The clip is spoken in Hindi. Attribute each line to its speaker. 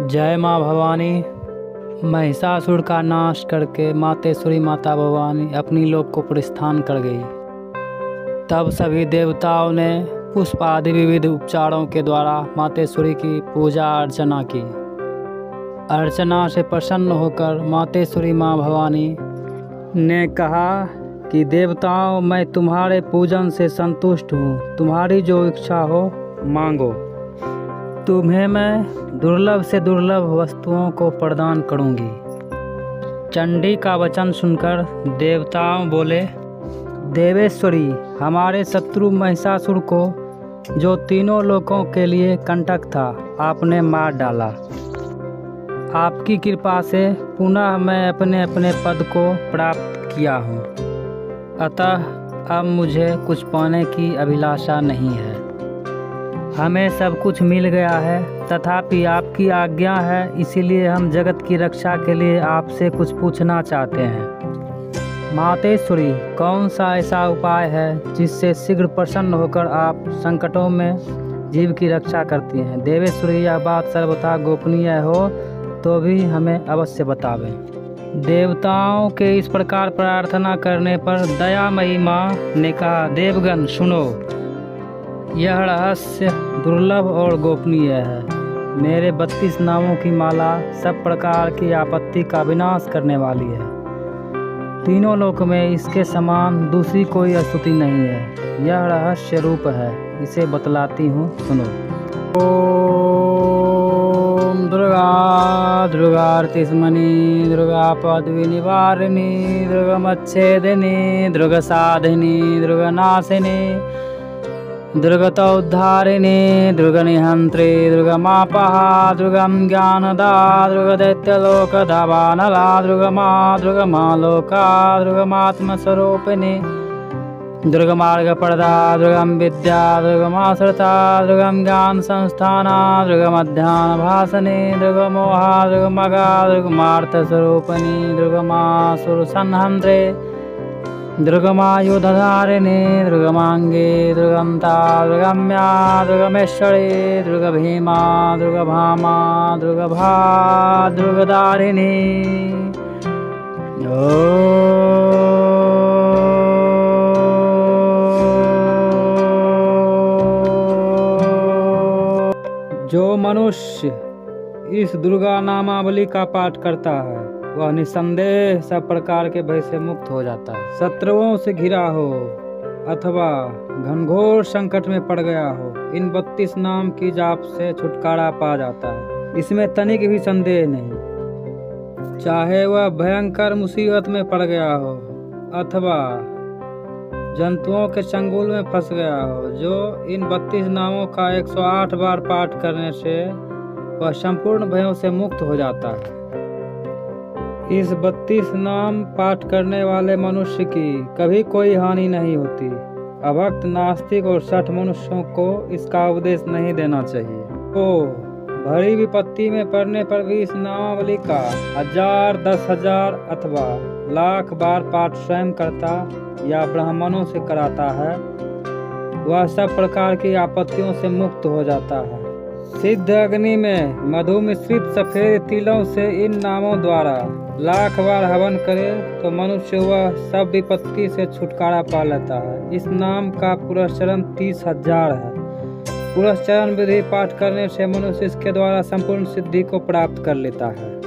Speaker 1: जय माँ भवानी। महिषासुर का नाश करके मातेश्वरी माता भवानी अपनी लोक को प्रस्थान कर गई। तब सभी देवताओं ने पुष्प आदि विविध उपचारों के द्वारा मातेश्वरी की पूजा अर्चना की। अर्चना से प्रसन्न होकर मातेश्वरी माँ भवानी ने कहा कि देवताओं, मैं तुम्हारे पूजन से संतुष्ट हूँ। तुम्हारी जो इच्छा हो मांगो, तुम्हें मैं दुर्लभ से दुर्लभ वस्तुओं को प्रदान करूँगी। चंडी का वचन सुनकर देवताओं बोले, देवेश्वरी, हमारे शत्रु महिषासुर को, जो तीनों लोकों के लिए कंटक था, आपने मार डाला। आपकी कृपा से पुनः मैं अपने अपने पद को प्राप्त किया हूँ। अतः अब मुझे कुछ पाने की अभिलाषा नहीं है। हमें सब कुछ मिल गया है, तथापि आपकी आज्ञा है, इसीलिए हम जगत की रक्षा के लिए आपसे कुछ पूछना चाहते हैं। मातेश्वरी, कौन सा ऐसा उपाय है जिससे शीघ्र प्रसन्न होकर आप संकटों में जीव की रक्षा करती हैं? देवेश्वरी, यह बात सर्वथा गोपनीय हो तो भी हमें अवश्य बतावें। देवताओं के इस प्रकार प्रार्थना करने पर दयामयी माँ ने कहा, देवगण सुनो, यह रहस्य दुर्लभ और गोपनीय है। मेरे 32 नामों की माला सब प्रकार की आपत्ति का विनाश करने वाली है। तीनों लोक में इसके समान दूसरी कोई स्तुति नहीं है। यह रहस्य रूप है, इसे बतलाती हूँ, सुनो। ओम दुर्गा दुर्गार्तिस्मनि दुर्गा पदवी निवारिणी दुर्गमच्छेदिनी दुर्गसाधिनी दुर्गनाशिनी दुर्गतोद्धारिणी दुर्गनिहंत्री दुर्गमापहा दुर्गम ज्ञानदा दुर्गदैत्यलोकधावानला दुर्गमालोका दुर्गमात्मस्वरूपिणी दुर्गमार्गप्रदा दुर्गम विद्या दुर्गमाश्रिता दुर्गम ज्ञान संस्थाना दुर्गमध्यानभासनी दुर्गमोहा दुर्गमगा दुर्गमार्थस्वरूपिणी दुर्गमासुरसंहन्त्रे दुर्गमायुधधारिणी दुर्गमांगे दुर्गमता दुर्गम्या दुर्गमेश्वरी दुर्गभीमा दुर्गभामा दुर्गभा दुर्गदारिणी। जो मनुष्य इस दुर्गा नामावली का पाठ करता है वह निसंदेह सब प्रकार के भय से मुक्त हो जाता है। शत्रुओं से घिरा हो अथवा घनघोर संकट में पड़ गया हो, इन 32 नाम की जाप से छुटकारा पा जाता है। इसमें तनिक भी संदेह नहीं। चाहे वह भयंकर मुसीबत में पड़ गया हो अथवा जंतुओं के चंगुल में फंस गया हो, जो इन 32 नामों का 108 बार पाठ करने से वह संपूर्ण भयों से मुक्त हो जाता है। इस 32 नाम पाठ करने वाले मनुष्य की कभी कोई हानि नहीं होती। अभक्त, नास्तिक और शठ मनुष्यों को इसका उपदेश नहीं देना चाहिए। तो भरी विपत्ति में पड़ने पर भी इस नामावली का 1000, 10,000 अथवा लाख बार पाठ स्वयं करता या ब्राह्मणों से कराता है, वह सब प्रकार की आपत्तियों से मुक्त हो जाता है। सिद्ध अग्नि में मधु मिश्रित सफेद तिलों से इन नामों द्वारा लाख बार हवन करे तो मनुष्य वह सब विपत्ति से छुटकारा पा लेता है। इस नाम का पुरस्चरण 30,000 है। पुरस्चरण विधि पाठ करने से मनुष्य इसके द्वारा संपूर्ण सिद्धि को प्राप्त कर लेता है।